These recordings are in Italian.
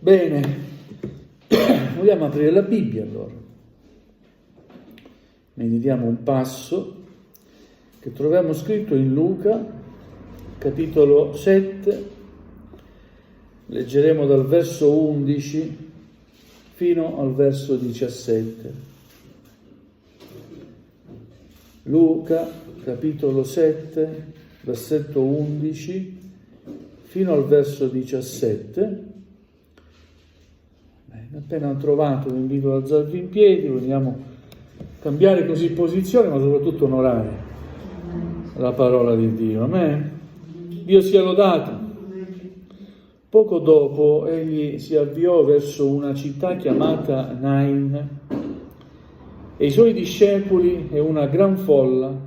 Bene, vogliamo aprire la Bibbia allora. Meditiamo un passo che troviamo scritto in Luca, capitolo 7, leggeremo dal verso 11 fino al verso 17. Luca, capitolo 7, versetto 11 fino al verso 17. Appena trovato vi invito ad alzarvi in piedi, vogliamo cambiare così posizione, ma soprattutto onorare la parola di Dio. Amen. Dio sia lodato. Poco dopo egli si avviò verso una città chiamata Nain e i suoi discepoli e una gran folla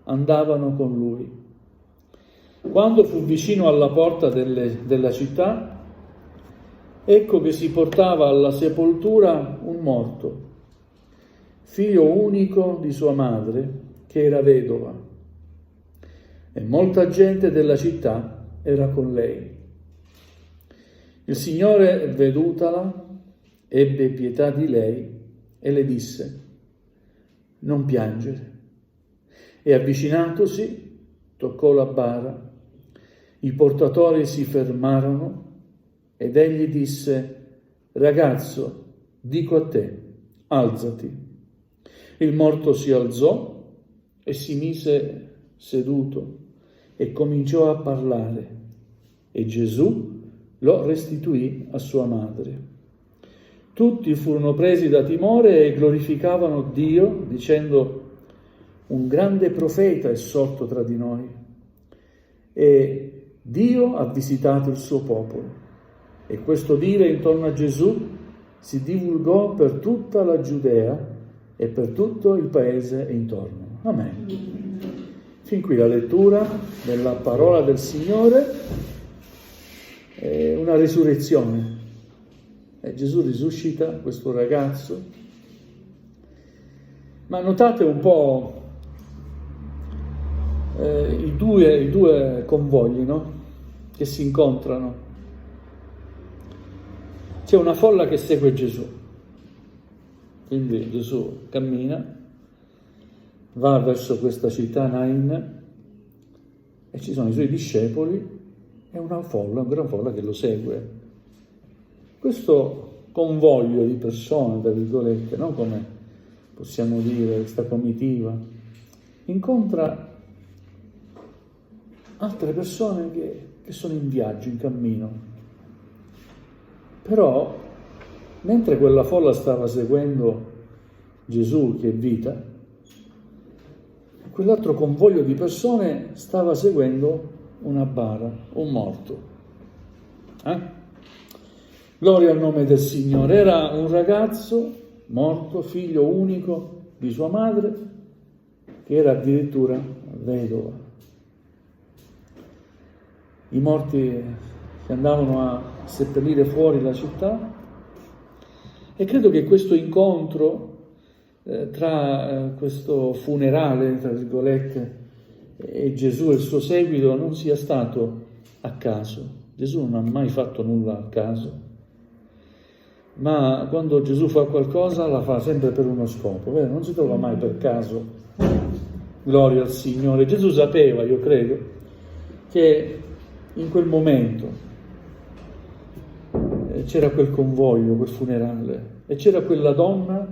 andavano con lui. Quando fu vicino alla porta della città, ecco che si portava alla sepoltura un morto, figlio unico di sua madre, che era vedova, e molta gente della città era con lei. Il Signore, vedutala, ebbe pietà di lei e le disse: non piangere. E avvicinatosi, toccò la bara. I portatori si fermarono ed egli disse: ragazzo, dico a te, alzati. Il morto si alzò e si mise seduto e cominciò a parlare, e Gesù lo restituì a sua madre. Tutti furono presi da timore e glorificavano Dio, dicendo: un grande profeta è sorto tra di noi, e Dio ha visitato il suo popolo. E questo dire intorno a Gesù si divulgò per tutta la Giudea e per tutto il paese intorno. Amen. Fin qui la lettura della parola del Signore. È una risurrezione. Gesù risuscita questo ragazzo. Ma notate un po' i due convogli, no? Che si incontrano. C'è una folla che segue Gesù, quindi Gesù cammina, va verso questa città Nain e ci sono i suoi discepoli e una gran folla che lo segue. Questo convoglio di persone, tra virgolette, no? Come possiamo dire, questa comitiva, incontra altre persone che sono in viaggio, in cammino. Però, mentre quella folla stava seguendo Gesù, che è vita, quell'altro convoglio di persone stava seguendo una bara, un morto. Gloria al nome del Signore. Era un ragazzo morto, figlio unico di sua madre, che era addirittura vedova. I morti che andavano a seppellire fuori la città, e credo che questo incontro tra questo funerale, tra virgolette, e Gesù e il suo seguito non sia stato a caso. Gesù non ha mai fatto nulla a caso, ma quando Gesù fa qualcosa la fa sempre per uno scopo, vero? Non si trova mai per caso. Gloria al Signore. Gesù sapeva, io credo, che in quel momento c'era quel convoglio, quel funerale, e c'era quella donna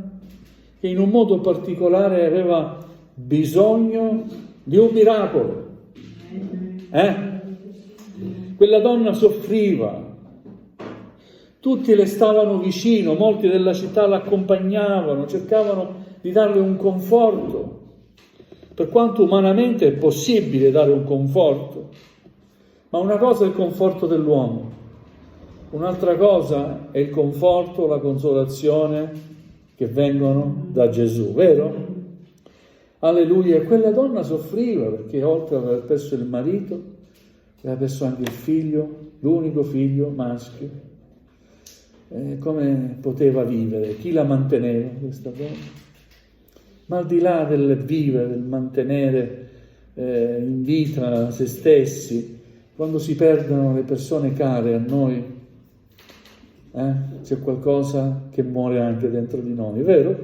che in un modo particolare aveva bisogno di un miracolo. Quella donna soffriva, tutti le stavano vicino, molti della città l'accompagnavano, cercavano di darle un conforto, per quanto umanamente è possibile dare un conforto, ma una cosa è il conforto dell'uomo, un'altra cosa è il conforto, la consolazione che vengono da Gesù, vero? Alleluia. E quella donna soffriva perché oltre ad aver perso il marito, aveva perso anche il figlio, l'unico figlio maschio. Come poteva vivere? Chi la manteneva questa donna? Ma al di là del vivere, del mantenere in vita se stessi, quando si perdono le persone care a noi, C'è qualcosa che muore anche dentro di noi, vero?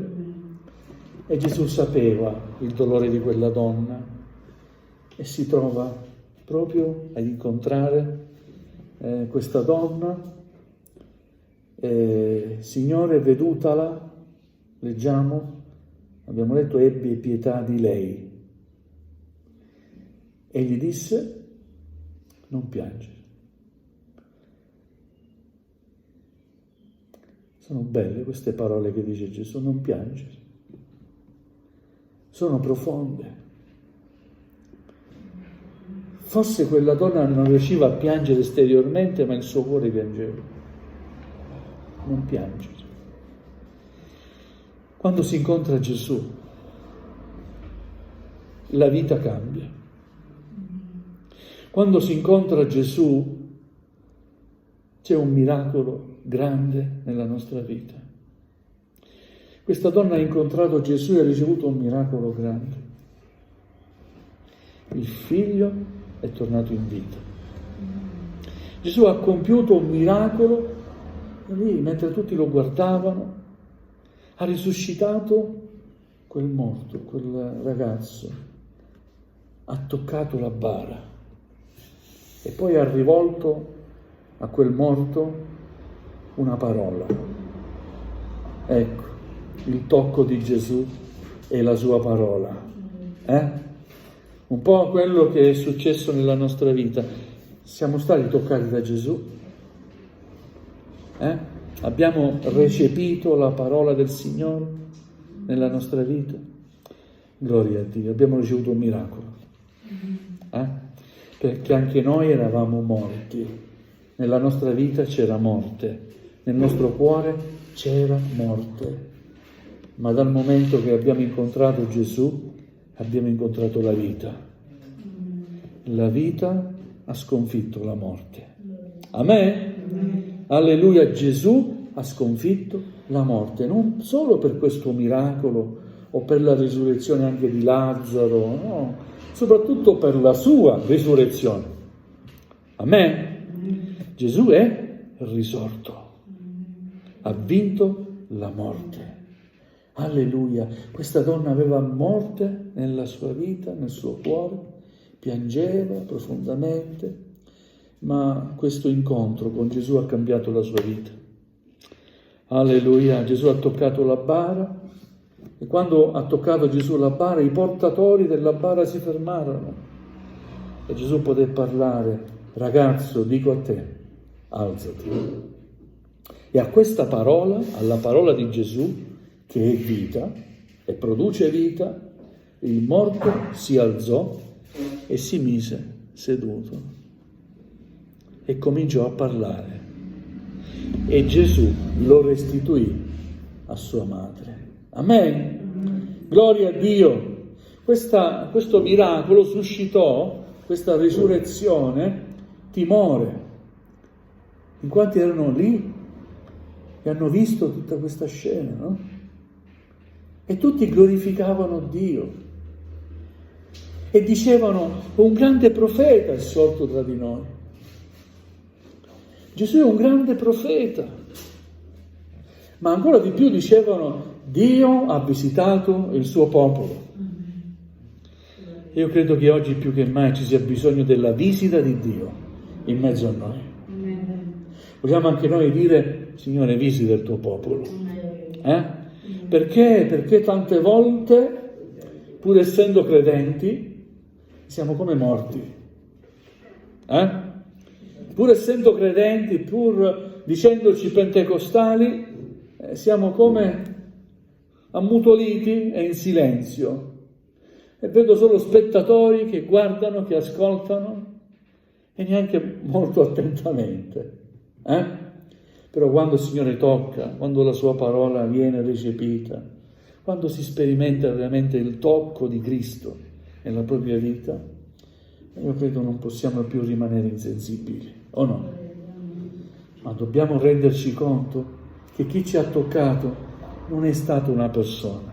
E Gesù sapeva il dolore di quella donna e si trova proprio ad incontrare questa donna. Signore, vedutala, leggiamo, abbiamo letto, ebbe pietà di lei e gli disse: non piangere. Sono belle queste parole che dice Gesù, non piangere. Sono profonde. Forse quella donna non riusciva a piangere esteriormente, ma il suo cuore piangeva. Non piangere. Quando si incontra Gesù, la vita cambia. Quando si incontra Gesù, c'è un miracolo grande nella nostra vita. Questa donna ha incontrato Gesù e ha ricevuto un miracolo grande. Il figlio è tornato in vita. Gesù ha compiuto un miracolo e lì, mentre tutti lo guardavano, ha risuscitato quel morto, quel ragazzo, ha toccato la bara e poi ha rivolto a quel morto una parola. Ecco, il tocco di Gesù e la sua parola. Un po' quello che è successo nella nostra vita. Siamo stati toccati da Gesù? Abbiamo recepito la parola del Signore nella nostra vita? Gloria a Dio, abbiamo ricevuto un miracolo. Perché anche noi eravamo morti. Nella nostra vita c'era morte. Nel nostro cuore c'era morte, ma dal momento che abbiamo incontrato Gesù, abbiamo incontrato la vita. La vita ha sconfitto la morte. Amen? Alleluia, Gesù ha sconfitto la morte, non solo per questo miracolo o per la risurrezione anche di Lazzaro, no, soprattutto per la sua risurrezione. Amen? Gesù è risorto. Ha vinto la morte. Alleluia. Questa donna aveva morte nella sua vita, nel suo cuore, piangeva profondamente, ma questo incontro con Gesù ha cambiato la sua vita. Alleluia. Gesù ha toccato la bara e quando ha toccato Gesù la bara, i portatori della bara si fermarono e Gesù poté parlare: ragazzo, dico a te, alzati. E a questa parola, alla parola di Gesù, che è vita e produce vita, il morto si alzò e si mise seduto e cominciò a parlare. E Gesù lo restituì a sua madre. Amen. Gloria a Dio. Questo miracolo suscitò, questa risurrezione, timore. In quanti erano lì e hanno visto tutta questa scena, no? E tutti glorificavano Dio e dicevano: un grande profeta è sorto tra di noi. Gesù è un grande profeta. Ma ancora di più dicevano: Dio ha visitato il suo popolo. Io credo che oggi più che mai ci sia bisogno della visita di Dio in mezzo a noi. Vogliamo anche noi dire: Signore, visita il tuo popolo. Perché? Perché tante volte, pur essendo credenti, siamo come morti. Pur essendo credenti, pur dicendoci pentecostali, siamo come ammutoliti e in silenzio. E vedo solo spettatori che guardano, che ascoltano, e neanche molto attentamente. Però quando il Signore tocca, quando la sua parola viene recepita, quando si sperimenta veramente il tocco di Cristo nella propria vita, io credo non possiamo più rimanere insensibili, o no? Ma dobbiamo renderci conto che chi ci ha toccato non è stato una persona,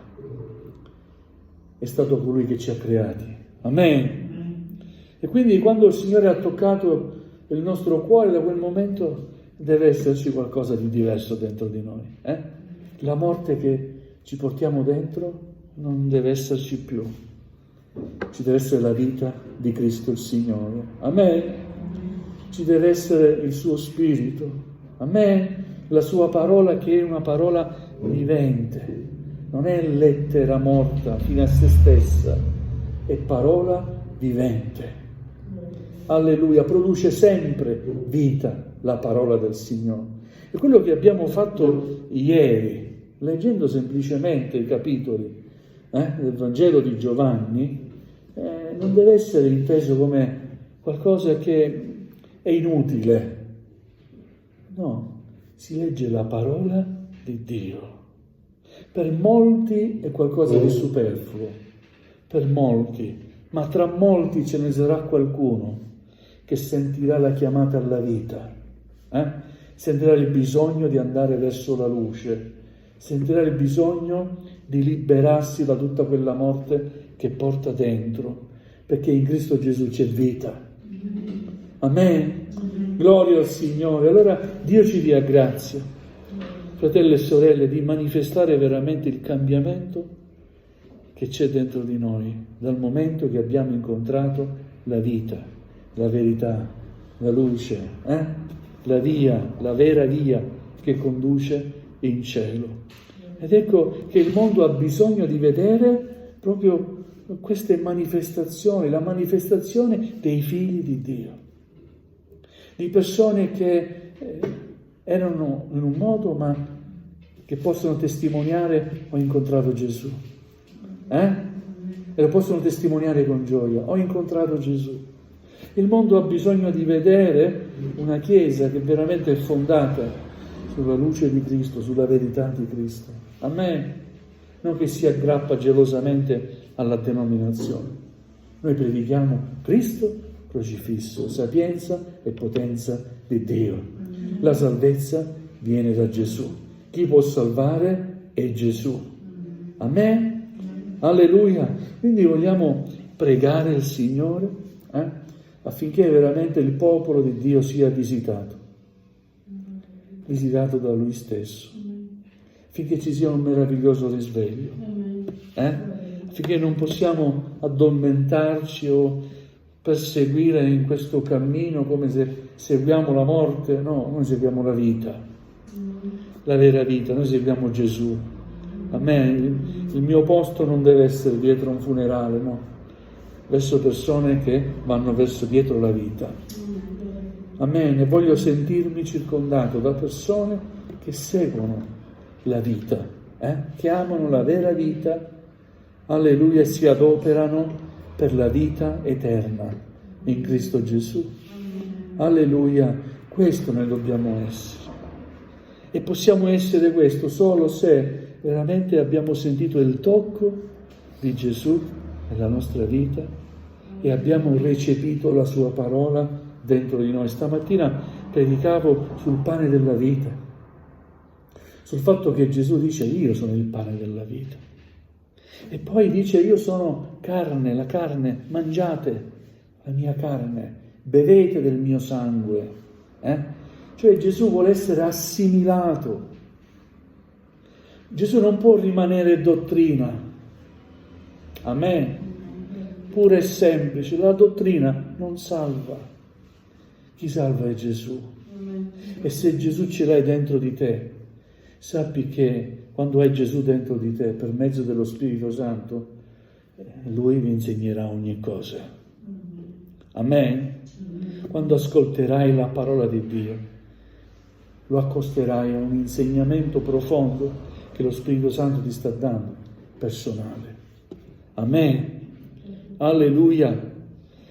è stato colui che ci ha creati. Amen. E quindi quando il Signore ha toccato il nostro cuore, da quel momento deve esserci qualcosa di diverso dentro di noi. La morte che ci portiamo dentro non deve esserci più. Ci deve essere la vita di Cristo il Signore. Amen. Ci deve essere il suo Spirito. Amen. La sua parola che è una parola vivente. Non è lettera morta fino a se stessa. È parola vivente. Alleluia. Produce sempre vita la parola del Signore. E quello che abbiamo fatto ieri, leggendo semplicemente i capitoli del Vangelo di Giovanni, non deve essere inteso come qualcosa che è inutile. No, si legge la parola di Dio. Per molti è qualcosa di superfluo, per molti, ma tra molti ce ne sarà qualcuno che sentirà la chiamata alla vita, sentirà il bisogno di andare verso la luce, sentirà il bisogno di liberarsi da tutta quella morte che porta dentro, perché in Cristo Gesù c'è vita. Amen. Gloria al Signore. Allora Dio ci dia grazia, fratelli e sorelle, di manifestare veramente il cambiamento che c'è dentro di noi, dal momento che abbiamo incontrato la vita, la verità, la luce, la via, la vera via che conduce in cielo. Ed ecco che il mondo ha bisogno di vedere proprio queste manifestazioni, la manifestazione dei figli di Dio, di persone che erano in un modo ma che possono testimoniare: ho incontrato Gesù, e lo possono testimoniare con gioia: ho incontrato Gesù. Il mondo ha bisogno di vedere una Chiesa che veramente è fondata sulla luce di Cristo, sulla verità di Cristo. Amen. Non che si aggrappa gelosamente alla denominazione. Noi predichiamo Cristo crocifisso, sapienza e potenza di Dio. La salvezza viene da Gesù. Chi può salvare è Gesù. Amen. Alleluia. Quindi vogliamo pregare il Signore affinché veramente il popolo di Dio sia visitato da Lui stesso, affinché ci sia un meraviglioso risveglio, affinché non possiamo addormentarci o perseguire in questo cammino come se seguiamo la morte. No, noi seguiamo la vita, la vera vita, noi seguiamo Gesù. Amen. Il mio posto non deve essere dietro un funerale, no, verso persone che vanno verso dietro la vita. Amen. E voglio sentirmi circondato da persone che seguono la vita, che amano la vera vita, alleluia, e si adoperano per la vita eterna in Cristo Gesù. Alleluia. Questo noi dobbiamo essere. E possiamo essere questo solo se veramente abbiamo sentito il tocco di Gesù nella nostra vita e abbiamo recepito la sua parola dentro di noi. Stamattina predicavo sul pane della vita, sul fatto che Gesù dice: io sono il pane della vita, e poi dice: io sono carne, la carne, mangiate la mia carne, bevete del mio sangue. Cioè Gesù vuole essere assimilato. Gesù non può rimanere dottrina. Amen. Pura e semplice, la dottrina non salva. Chi salva è Gesù. E se Gesù ce l'hai dentro di te, sappi che quando hai Gesù dentro di te, per mezzo dello Spirito Santo, Lui vi insegnerà ogni cosa. Amen? Quando ascolterai la parola di Dio, lo accosterai a un insegnamento profondo che lo Spirito Santo ti sta dando, personale. Amen? Alleluia,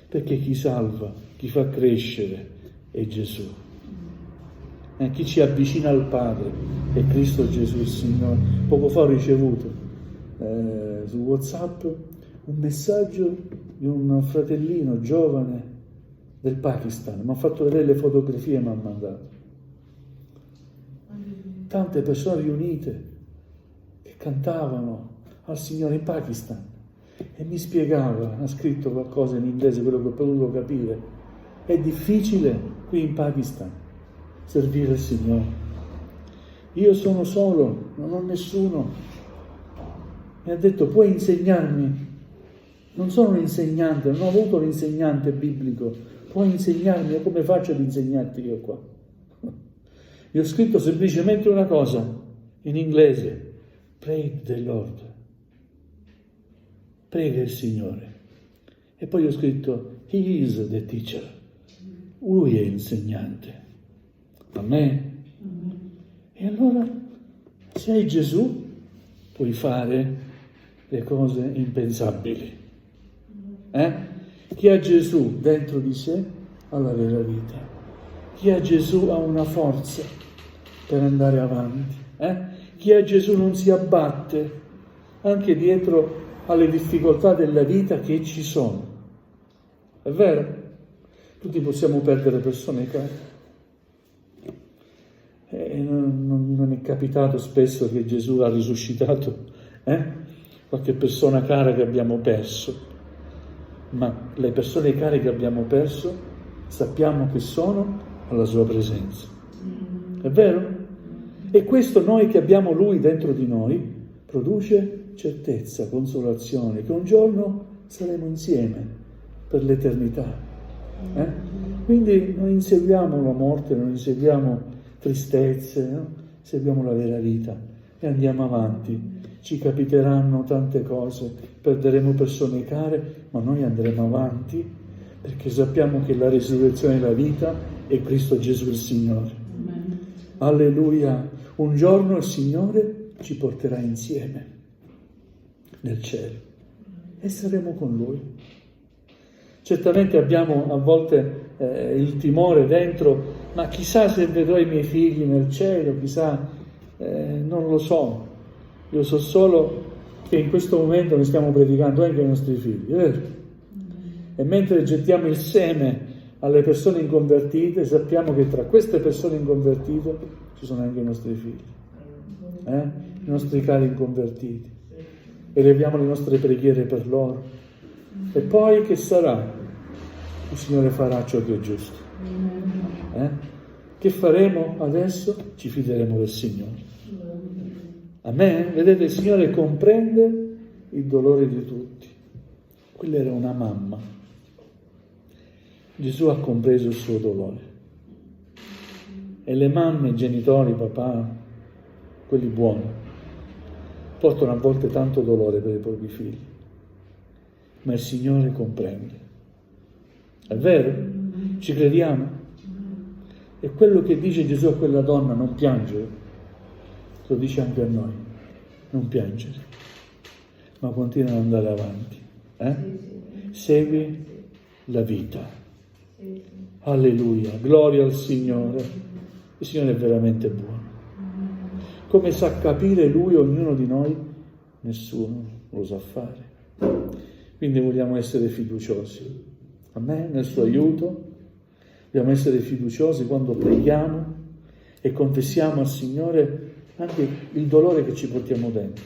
perché chi salva, chi fa crescere è Gesù. Chi ci avvicina al Padre è Cristo Gesù il Signore. Poco fa ho ricevuto su WhatsApp un messaggio di un fratellino giovane del Pakistan. Mi ha fatto vedere le fotografie e mi ha mandato. Tante persone riunite che cantavano al Signore in Pakistan. E mi spiegava, ha scritto qualcosa in inglese, quello che ho potuto capire. È difficile qui in Pakistan servire il Signore. Io sono solo, non ho nessuno. Mi ha detto, puoi insegnarmi? Non sono un insegnante, non ho avuto un insegnante biblico. Puoi insegnarmi? E come faccio ad insegnarti io qua? Io ho scritto semplicemente una cosa, in inglese. Pray the Lord. Prega il Signore. E poi ho scritto, He is the teacher. Lui è l'insegnante. Amen. E allora, se hai Gesù, puoi fare le cose impensabili. Chi ha Gesù dentro di sé ha la vera vita. Chi ha Gesù ha una forza per andare avanti. Chi ha Gesù non si abbatte anche dietro alle difficoltà della vita che ci sono. È vero? Tutti possiamo perdere persone care. Non è capitato spesso che Gesù ha risuscitato qualche persona cara che abbiamo perso, ma le persone care che abbiamo perso sappiamo che sono alla sua presenza. È vero? E questo noi che abbiamo Lui dentro di noi produce certezza, consolazione, che un giorno saremo insieme per l'eternità. Quindi non inseguiamo la morte, non inseguiamo tristezze, no? Seguiamo la vera vita e andiamo avanti. Ci capiteranno tante cose, perderemo persone care, ma noi andremo avanti perché sappiamo che la risurrezione e la vita è Cristo Gesù il Signore. Amen. Alleluia! Un giorno il Signore ci porterà insieme nel cielo e saremo con Lui. Certamente abbiamo a volte il timore dentro, ma chissà se vedrò i miei figli nel cielo, chissà, non lo so. Io so solo che in questo momento ne stiamo predicando anche ai nostri figli, vero? E mentre gettiamo il seme alle persone inconvertite, sappiamo che tra queste persone inconvertite ci sono anche i nostri figli, i nostri cari inconvertiti. Eleviamo le nostre preghiere per loro. E poi che sarà? Il Signore farà ciò che è giusto. Che faremo adesso? Ci fideremo del Signore. Amen? Vedete, il Signore comprende il dolore di tutti. Quella era una mamma. Gesù ha compreso il suo dolore. E le mamme, i genitori, papà, quelli buoni, portano a volte tanto dolore per i propri figli. Ma il Signore comprende. È vero? Ci crediamo? E quello che dice Gesù a quella donna, non piangere, lo dice anche a noi, non piangere, ma continua ad andare avanti. Segui la vita. Alleluia, gloria al Signore. Il Signore è veramente buono. Come sa capire Lui ognuno di noi? Nessuno lo sa fare. Quindi vogliamo essere fiduciosi. Amen, nel suo aiuto. Dobbiamo essere fiduciosi quando preghiamo e confessiamo al Signore anche il dolore che ci portiamo dentro.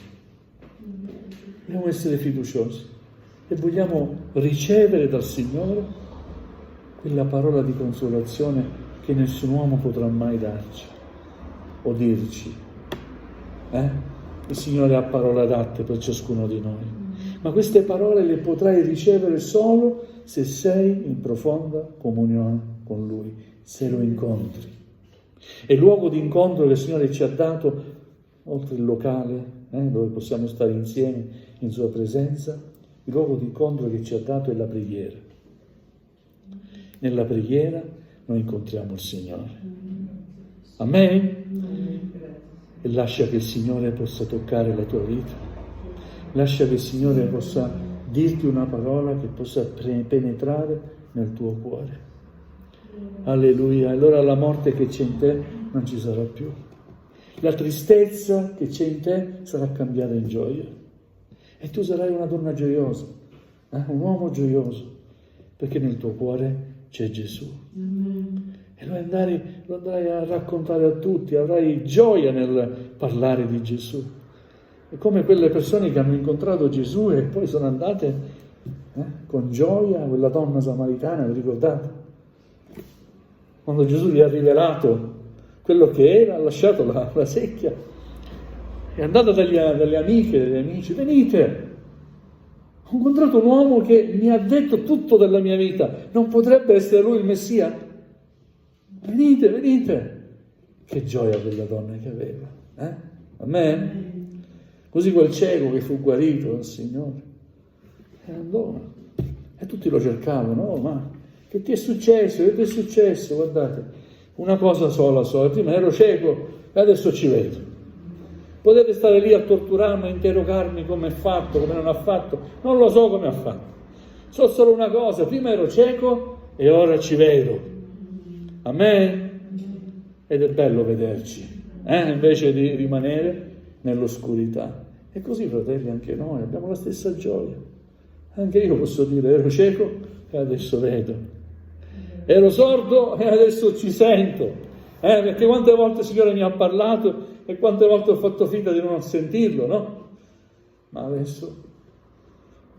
Dobbiamo essere fiduciosi e vogliamo ricevere dal Signore quella parola di consolazione che nessun uomo potrà mai darci o dirci. Il Signore ha parole adatte per ciascuno di noi. Ma queste parole le potrai ricevere solo se sei in profonda comunione con Lui, se lo incontri. E il luogo di incontro che il Signore ci ha dato, oltre il locale, dove possiamo stare insieme in Sua presenza, il luogo di incontro che ci ha dato è la preghiera. Nella preghiera noi incontriamo il Signore. Amen? E lascia che il Signore possa toccare la tua vita. Lascia che il Signore possa dirti una parola che possa penetrare nel tuo cuore. Alleluia. Allora la morte che c'è in te non ci sarà più. La tristezza che c'è in te sarà cambiata in gioia. E tu sarai una donna gioiosa, un uomo gioioso, perché nel tuo cuore c'è Gesù. E lo andrai a raccontare a tutti, avrai gioia nel parlare di Gesù. È come quelle persone che hanno incontrato Gesù e poi sono andate con gioia, quella donna samaritana, vi ricordate? Quando Gesù gli ha rivelato quello che era, ha lasciato la secchia, è andato dalle amiche, dagli amici, venite, ho incontrato un uomo che mi ha detto tutto della mia vita, non potrebbe essere lui il Messia? Venite, venite. Che gioia quella donna che aveva, Amen? Così quel cieco che fu guarito dal Signore, e andò, e tutti lo cercavano, oh, ma che ti è successo, che ti è successo? Guardate, una cosa sola, prima ero cieco e adesso ci vedo. Potete stare lì a torturarmi, a interrogarmi come è fatto, come non ha fatto, non lo so come ha fatto. So solo una cosa, prima ero cieco e ora ci vedo. Amen? Ed è bello vederci, invece di rimanere nell'oscurità. E così, fratelli, anche noi abbiamo la stessa gioia. Anche io posso dire, ero cieco e adesso vedo. Ero sordo e adesso ci sento. Perché quante volte il Signore mi ha parlato e quante volte ho fatto finta di non sentirlo, no? Ma adesso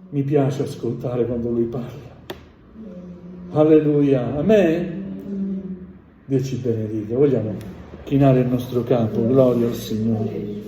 mi piace ascoltare quando Lui parla. Alleluia. Amen? Dio ci benedica. Vogliamo chinare il nostro capo. Gloria al Signore.